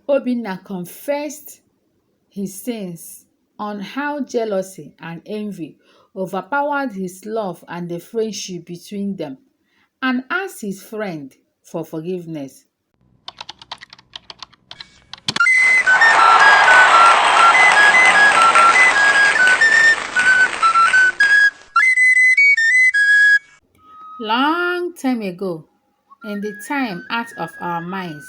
Obinna confessed his sins on how jealousy and envy overpowered his love and the friendship between them, and asked his friend for forgiveness. Long time ago, in the time out of our minds,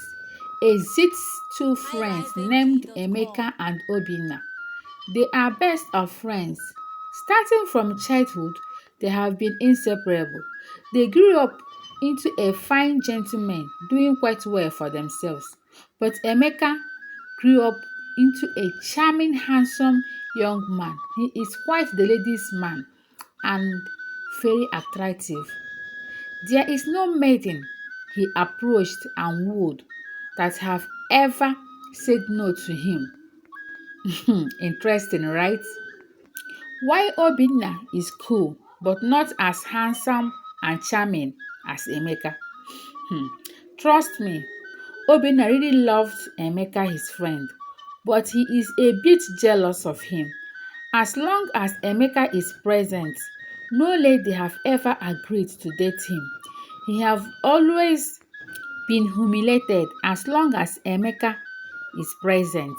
exists two friends named highlifeng.com. Emeka and Obinna. They are best of friends. Starting from childhood, they have been inseparable. They grew up into a fine gentleman doing quite well for themselves. But Emeka grew up into a charming, handsome young man. He is quite the ladies' man and very attractive. There is no maiden he approached and wooed that have ever said no to him. Interesting, right? Why Obinna is cool but not as handsome and charming as Emeka. Hmm. Trust me, Obinna really loved Emeka, his friend, but he is a bit jealous of him. As long as Emeka is present, no lady have ever agreed to date him. He have always been humiliated as long as Emeka is present.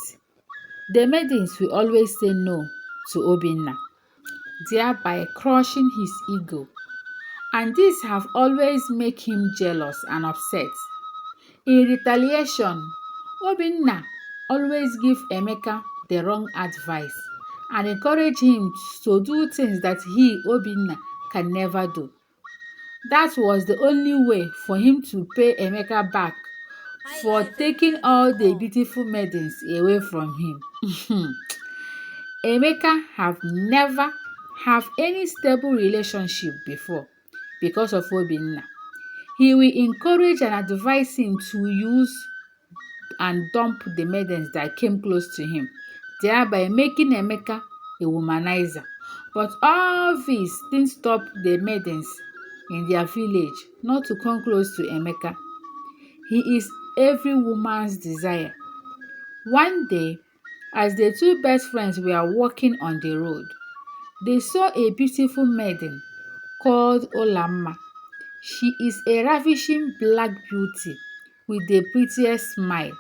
The maidens will always say no to Obinna, thereby crushing his ego, and this have always make him jealous and upset. In retaliation, Obinna always give Emeka the wrong advice and encourage him to do things that he, Obinna, can never do. That was the only way for him to pay Emeka back for taking all the highlifeng.com. beautiful maidens away from him. Emeka have never have any stable relationship before because of Obinna. He will encourage and advise him to use and dump the maidens that came close to him, thereby making Emeka a womanizer. But all this didn't stop the maidens in their village not to come close to Emeka. He is every woman's desire. One day, as the two best friends were walking on the road, they saw a beautiful maiden called Olamma. She is a ravishing black beauty with the prettiest smile.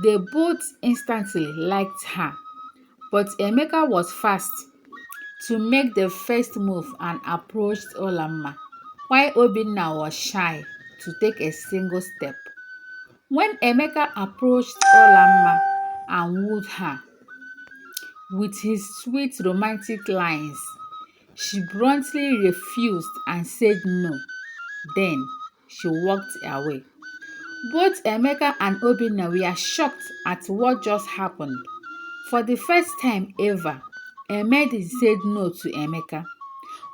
They both instantly liked her, but Emeka was fast to make the first move and approached Olamma, while Obinna was shy to take a single step. When Emeka approached Olamma and wooed her with his sweet romantic lines, she bluntly refused and said no. Then she walked away. Both Emeka and Obinna were shocked at what just happened. For the first time ever, a maiden said no to Emeka.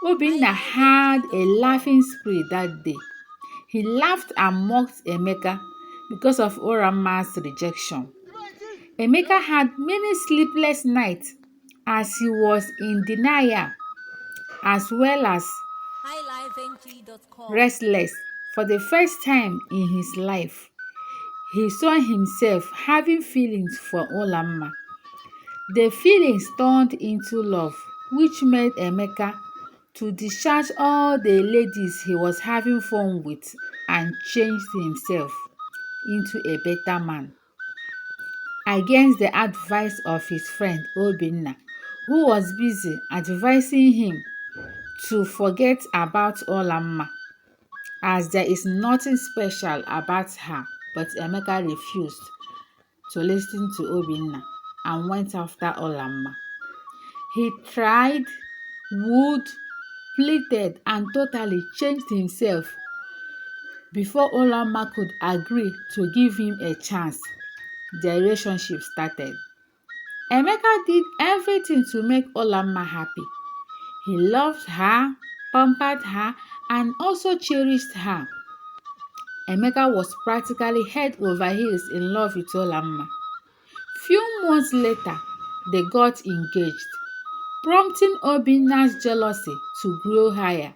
Obinna had a highlifeng.com. laughing spree that day. He laughed and mocked Emeka because of Orama's rejection. Emeka had many sleepless nights as he was in denial as well as highlifeng.com. restless. For the first time in his life, he saw himself having feelings for Olamma. The feelings turned into love, which made Emeka to discharge all the ladies he was having fun with and changed himself into a better man. Against the advice of his friend Obinna, who was busy advising him to forget about Olamma, as there is nothing special about her. But Emeka refused to listen to Obinna and went after Olamma. He tried, wooed, pleaded, and totally changed himself before Olamma could agree to give him a chance. Their relationship started. Emeka did everything to make Olamma happy. He loved her, pampered her, and also cherished her. Emeka was practically head over heels in love with Olamma. Few months later, they got engaged, prompting Obinna's jealousy to grow higher,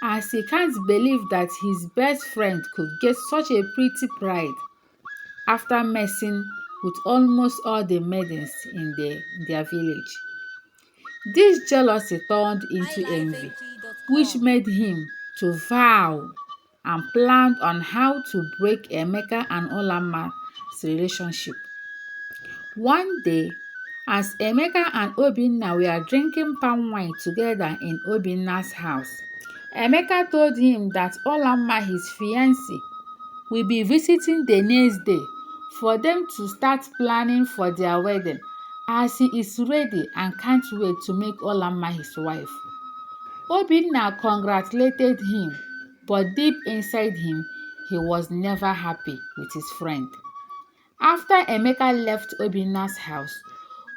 as he can't believe that his best friend could get such a pretty bride after messing with almost all the maidens in their village. This jealousy turned into envy, which highlifeng.com. made him to vow and planned on how to break Emeka and Olamma's relationship. One day, as Emeka and Obinna were drinking palm wine together in Obinna's house, Emeka told him that Olamma, his fiancée, will be visiting the next day for them to start planning for their wedding, as he is ready and can't wait to make Olamma his wife. Obinna congratulated him, but deep inside him, he was never happy with his friend. After Emeka left Obinna's house,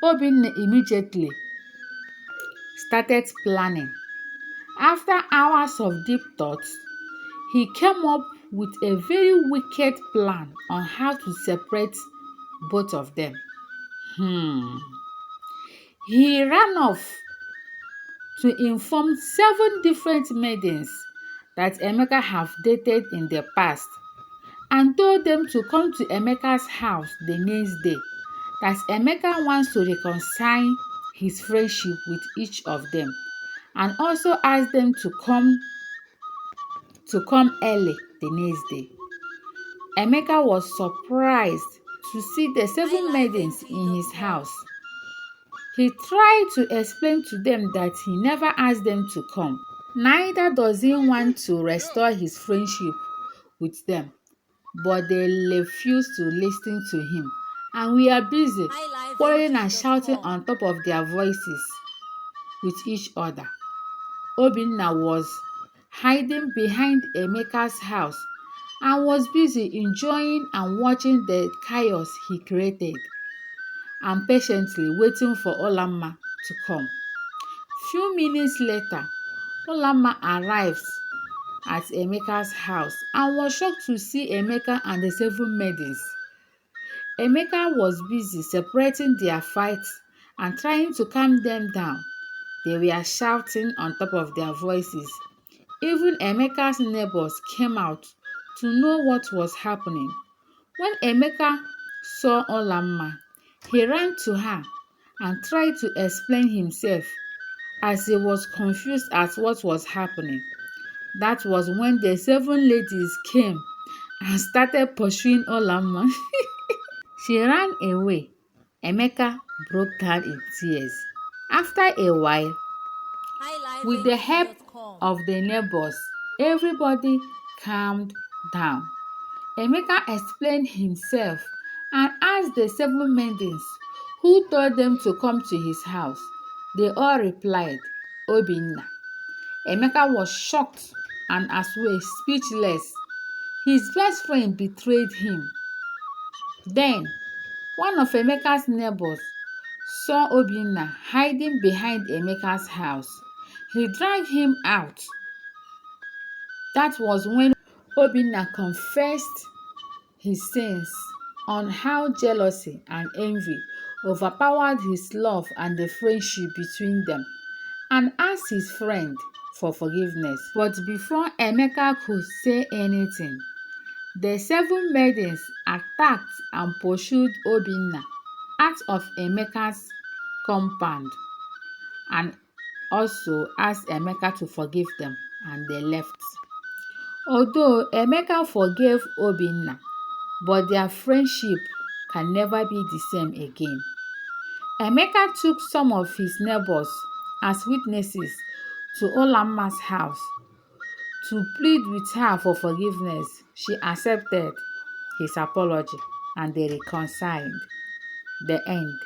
Obinna immediately started planning. After hours of deep thoughts, he came up with a very wicked plan on how to separate both of them. He ran off to inform 7 different maidens that Emeka have dated in the past and told them to come to Emeka's house the next day, that Emeka wants to reconcile his friendship with each of them, and also asked them to come early the next day. Emeka was surprised to see the 7 maidens in his highlifeng.com. house. He tried to explain to them that he never asked them to come. Neither does he want to restore his friendship with them, but they refused to listen to him, and we are busy quarreling and shouting highlifeng.com. on top of their voices with each other. Obinna was hiding behind Emeka's house and was busy enjoying and watching the chaos he created, and patiently waiting for Olamma to come. Few minutes later, Olamma arrives at Emeka's house and was shocked to see Emeka and the 7 maidens. Emeka was busy separating their fights and trying to calm them down. They were shouting on top of their voices. Even Emeka's neighbors came out to know what was happening. When Emeka saw Olamma, he ran to her and tried to explain himself, as he was confused at what was happening. That was when the 7 ladies came and started pursuing Olamma. She ran away. Emeka broke down in tears. After a while, with the help highlifeng.com. of the neighbors, everybody calmed down. Emeka explained himself and asked the 7 maidens who told them to come to his house. They all replied, Obinna. Emeka was shocked and as well speechless. His best friend betrayed him. Then, one of Emeka's neighbors saw Obinna hiding behind Emeka's house. He dragged him out. That was when Obinna confessed his sins on how jealousy and envy overpowered his love and the friendship between them, and asked his friend for forgiveness. But before Emeka could say anything, the 7 maidens attacked and pursued Obinna out of Emeka's compound and also asked Emeka to forgive them, and they left. Although Emeka forgave Obinna, but their friendship can never be the same again. Emeka took some of his neighbors as witnesses to Olamma's house to plead with her for forgiveness. She accepted his apology and they reconciled. The end.